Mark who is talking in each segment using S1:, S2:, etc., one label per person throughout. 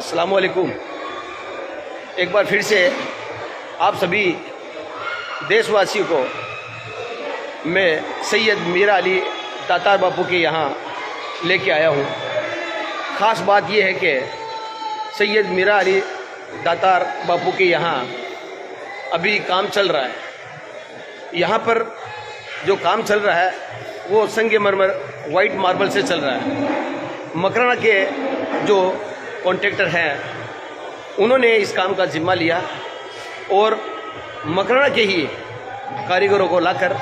S1: अस्सलामु अलैकुम। एक बार फिर से आप सभी देशवासियों को मैं सैयद मीरा अली दातार बापू के यहाँ लेके आया हूँ। ख़ास बात यह है कि सैयद मीरा अली दातार बापू के यहाँ अभी काम चल रहा है। यहाँ पर जो काम चल रहा है वो संगमरमर वाइट मार्बल से चल रहा है। मकराना के जो कॉन्ट्रैक्टर हैं उन्होंने इस काम का जिम्मा लिया और मकराना के ही कारीगरों को लाकर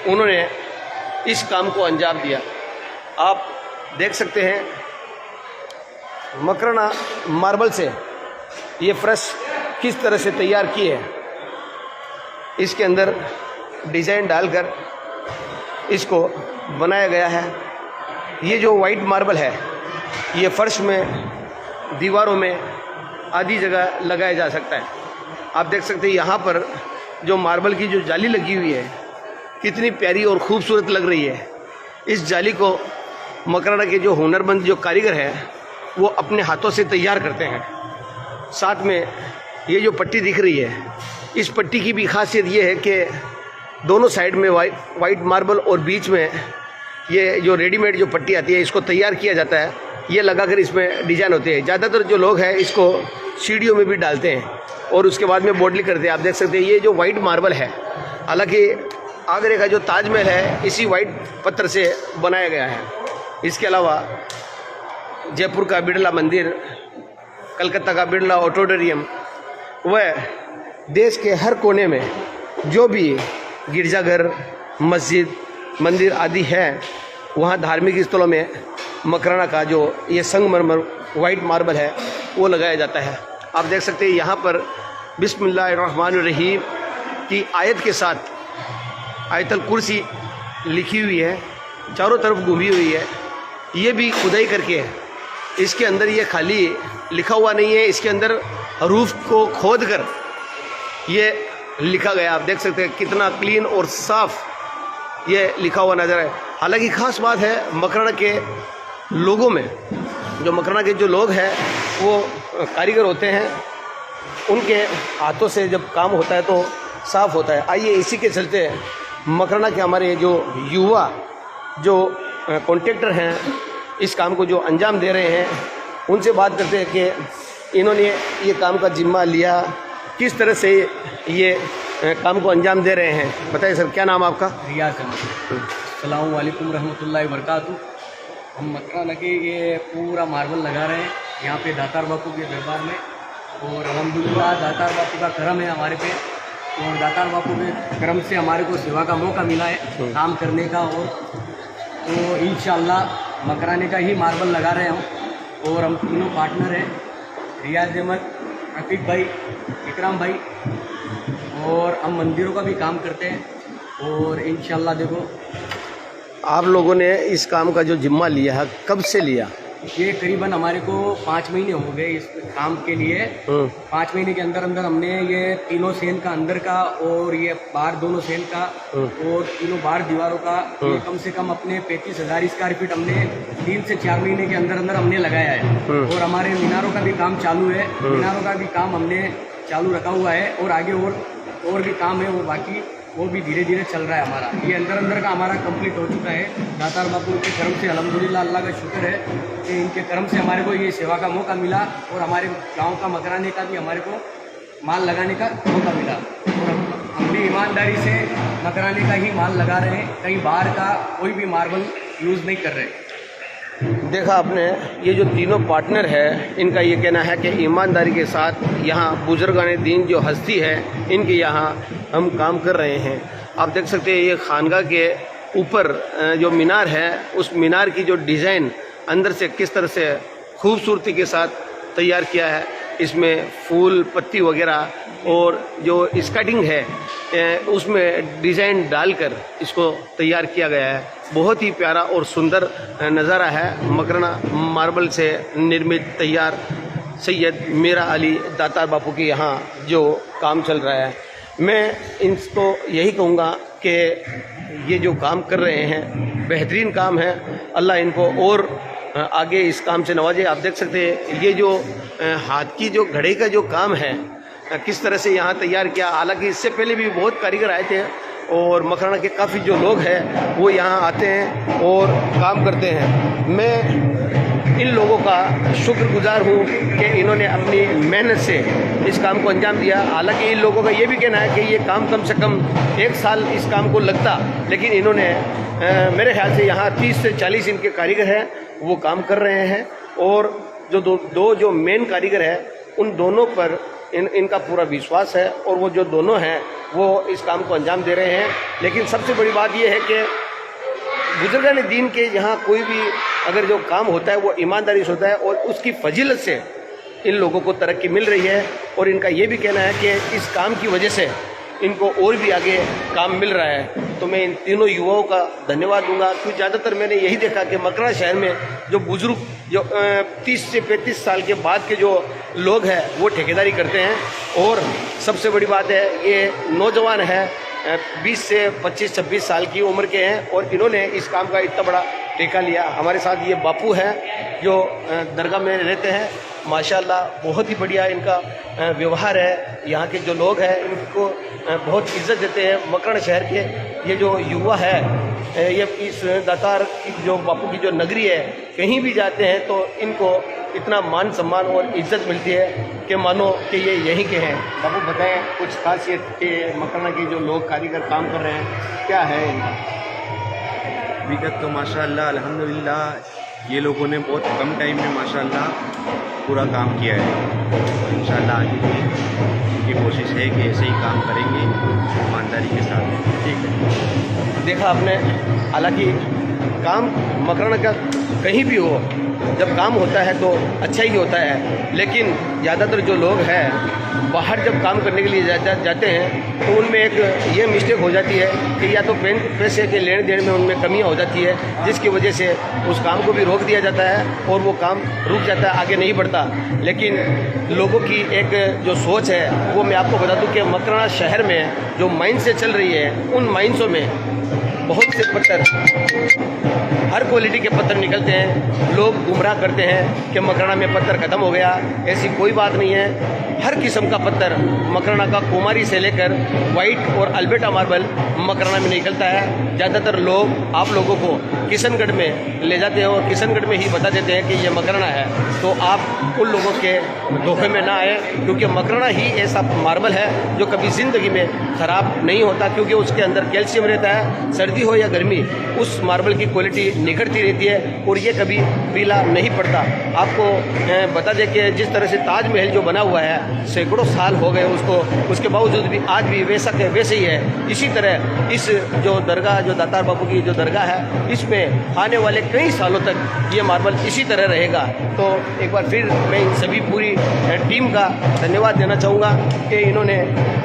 S1: उन्होंने इस काम को अंजाम दिया। आप देख सकते हैं मकराना मार्बल से ये फर्श किस तरह से तैयार किए हैं। इसके अंदर डिज़ाइन डालकर इसको बनाया गया है। ये जो वाइट मार्बल है ये फर्श में, दीवारों में आदि जगह लगाया जा सकता है। आप देख सकते हैं यहाँ पर जो मार्बल की जो जाली लगी हुई है कितनी प्यारी और ख़ूबसूरत लग रही है। इस जाली को मकराना के जो हुनरमंद जो कारीगर हैं वो अपने हाथों से तैयार करते हैं। साथ में ये जो पट्टी दिख रही है, इस पट्टी की भी खासियत ये है कि दोनों साइड में वाइट मार्बल और बीच में ये जो रेडीमेड जो पट्टी आती है इसको तैयार किया जाता है। ये लगाकर इसमें डिज़ाइन होते हैं। ज़्यादातर जो लोग हैं इसको सीढ़ियों में भी डालते हैं और उसके बाद में बॉडली करते हैं। आप देख सकते हैं ये जो वाइट मार्बल है, हालांकि आगरे का जो ताजमहल है इसी वाइट पत्थर से बनाया गया है। इसके अलावा जयपुर का बिरला मंदिर, कलकत्ता का बिरला ऑडिटोरियम, वह देश के हर कोने में जो भी गिरजाघर, मस्जिद, मंदिर आदि है वहाँ धार्मिक स्थलों में मकराना का जो ये संगमरमर वाइट मार्बल है वो लगाया जाता है। आप देख सकते हैं यहाँ पर बिस्मिल्लाहिर्रहमानिर्रहीम की आयत के साथ आयतल कुर्सी लिखी हुई है, चारों तरफ घूमी हुई है। ये भी खुदाई करके है। इसके अंदर ये खाली लिखा हुआ नहीं है, इसके अंदर हरूफ को खोद कर ये लिखा गया। आप देख सकते हैं कितना क्लीन और साफ ये लिखा हुआ नज़र है। हालांकि ख़ास बात है मकराना के लोगों में, जो मकराना के जो लोग हैं वो कारीगर होते हैं, उनके हाथों से जब काम होता है तो साफ़ होता है। आइए इसी के चलते मकराना के हमारे जो युवा जो कॉन्ट्रैक्टर हैं इस काम को जो अंजाम दे रहे हैं उनसे बात करते हैं कि इन्होंने ये काम का जिम्मा लिया, किस तरह से ये काम को अंजाम दे रहे हैं। बताइए सर, क्या नाम आपका?
S2: रियाज अहमद। अस्सलामु अलैकुम रहमतुल्लाहि व बरकातुहू। हम मकराना के ये पूरा मार्बल लगा रहे हैं यहाँ पे दातार बापू के दरबार में, और अल्हम्दुलिल्लाह दातार बापू का करम है हमारे पे, और दातार बापू के करम से हमारे को सेवा का मौका मिला है काम करने का। और तो इंशाअल्लाह मकराने का ही मार्बल लगा रहे हम, और हम तीनों पार्टनर हैं, रियाज अहमद, रफ़ीक भाई, इकराम भाई, और हम मंदिरों का भी काम करते हैं। और इंशाअल्लाह देखो
S1: आप लोगों ने इस काम का जो जिम्मा लिया है कब से लिया?
S2: ये करीबन हमारे को 5 महीने हो गए इस काम के लिए। 5 महीने के अंदर अंदर हमने ये तीनों सेन का अंदर का और ये बाहर दोनों सेन का और तीनों बाहर दीवारों का ये कम से कम अपने 35,000 स्क्वायर फीट हमने 3 से 4 महीने के अंदर अंदर हमने लगाया है। और हमारे मीनारों का भी काम चालू है, मीनारों का भी काम हमने चालू रखा हुआ है, और आगे और भी काम है, वो बाकी वो भी धीरे धीरे चल रहा है हमारा। ये अंदर का हमारा कंप्लीट हो चुका है। दातार बापू के करम से अल्हम्दुलिल्लाह, अल्लाह का शुक्र है कि इनके करम से हमारे को ये सेवा का मौका मिला, और हमारे गांव का मकराने का भी हमारे को माल लगाने का मौका मिला। और हम भी ईमानदारी से मकराने का ही माल लगा रहे हैं, कहीं बाहर का कोई भी मार्बल यूज़ नहीं कर रहे।
S1: देखा आपने, ये जो तीनों पार्टनर है इनका ये कहना है कि ईमानदारी के साथ यहाँ बुजुर्गान दीन जो हस्ती है इनके यहाँ हम काम कर रहे हैं। आप देख सकते हैं ये खानगा के ऊपर जो मीनार है उस मीनार की जो डिज़ाइन अंदर से किस तरह से खूबसूरती के साथ तैयार किया है। इसमें फूल पत्ती वगैरह और जो स्कर्टिंग है उसमें डिज़ाइन डालकर इसको तैयार किया गया है। बहुत ही प्यारा और सुंदर नज़ारा है। मकराना मार्बल से निर्मित तैयार सैयद मीरा अली दातार बापू के यहाँ जो काम चल रहा है, मैं इनको यही कहूँगा कि ये जो काम कर रहे हैं बेहतरीन काम है। अल्लाह इनको और आगे इस काम से नवाजे। आप देख सकते हैं ये जो हाथ की जो घड़े का जो काम है किस तरह से यहाँ तैयार किया। हालांकि इससे पहले भी बहुत कारीगर आए थे और मकराना के काफ़ी जो लोग हैं वो यहाँ आते हैं और काम करते हैं। मैं इन लोगों का शुक्रगुजार हूँ कि इन्होंने अपनी मेहनत से इस काम को अंजाम दिया। हालांकि इन लोगों का ये भी कहना है कि ये काम कम से कम 1 साल इस काम को लगता, लेकिन इन्होंने मेरे ख्याल से यहाँ 30 से 40 इनके कारीगर हैं वो काम कर रहे हैं। और जो दो जो मेन कारीगर हैं उन दोनों पर इनका पूरा विश्वास है और वो जो दोनों हैं वो इस काम को अंजाम दे रहे हैं। लेकिन सबसे बड़ी बात ये है कि बुजुर्गान दीन के यहाँ कोई भी अगर जो काम होता है वो ईमानदारी से होता है और उसकी फजीलत से इन लोगों को तरक्की मिल रही है। और इनका ये भी कहना है कि इस काम की वजह से इनको और भी आगे काम मिल रहा है। तो मैं इन तीनों युवाओं का धन्यवाद दूंगा, क्योंकि ज़्यादातर मैंने यही देखा कि मकराना शहर में जो बुजुर्ग जो 30 से 35 साल के बाद के जो लोग हैं वो ठेकेदारी करते हैं। और सबसे बड़ी बात है ये नौजवान है 20 से 25-26 साल की उम्र के हैं और इन्होंने इस काम का इतना बड़ा ठेका लिया। हमारे साथ ये बापू हैं जो दरगाह में रहते हैं। माशाल्लाह बहुत ही बढ़िया इनका व्यवहार है। यहाँ के जो लोग हैं इनको बहुत इज्जत देते हैं। मकराना शहर के ये जो युवा है ये इस दातार की जो बापू की जो नगरी है कहीं भी जाते हैं तो इनको इतना मान सम्मान और इज्जत मिलती है कि मानो कि ये यहीं के हैं। बापू बताएं कुछ खासियत के मकराना के जो लोग कारीगर काम कर रहे हैं क्या है इनका?
S3: अभी तक तो माशाअल्लाह अल्हम्दुलिल्लाह ये लोगों ने बहुत कम टाइम में माशाअल्लाह पूरा काम किया है। इंशाअल्लाह आगे भी उनकी कोशिश है कि ऐसे ही काम करेंगे ईमानदारी के साथ।
S1: ठीक है, देखा आपने। हालांकि काम मकराना का कहीं भी हो जब काम होता है तो अच्छा ही होता है, लेकिन ज़्यादातर जो लोग हैं बाहर जब काम करने के लिए जाते हैं तो उनमें एक ये मिस्टेक हो जाती है कि या तो पैसे के लेन देन में उनमें कमियां हो जाती है, जिसकी वजह से उस काम को भी रोक दिया जाता है और वो काम रुक जाता है, आगे नहीं बढ़ता। लेकिन लोगों की एक जो सोच है वो मैं आपको बता दूं कि मकराना शहर में जो माइन से चल रही है उन माइंसों में बहुत से पत्थर, हर क्वालिटी के पत्थर निकलते हैं। लोग गुमराह करते हैं कि मकराना में पत्थर ख़त्म हो गया, ऐसी कोई बात नहीं है। हर किस्म का पत्थर मकराना का कुमारी से लेकर वाइट और अल्बर्टा मार्बल मकराना में निकलता है। ज़्यादातर लोग आप लोगों को किशनगढ़ में ले जाते हैं और किशनगढ़ में ही बता देते हैं कि ये मकराना है, तो आप उन लोगों के धोखे में ना आए, क्योंकि मकराना ही ऐसा मार्बल है जो कभी ज़िंदगी में ख़राब नहीं होता, क्योंकि उसके अंदर कैल्शियम रहता है। सर्दी हो या गर्मी उस मार्बल की क्वालिटी निखरती रहती है और ये कभी पीला नहीं पड़ता। आपको बता दें कि जिस तरह से ताजमहल जो बना हुआ है सैकड़ों साल हो गए उसको, उसके बावजूद भी आज भी वैसा के वैसे ही है। इसी तरह इस जो दरगाह, जो दातार बापू की जो दरगाह है, इसमें आने वाले कई सालों तक ये मार्बल इसी तरह रहेगा। तो एक बार फिर मैं इन सभी पूरी टीम का धन्यवाद देना चाहूँगा कि इन्होंने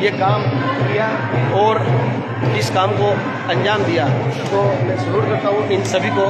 S1: ये काम किया और इस काम को अंजाम दिया। तो मैं सलूट करता हूँ इन सभी को।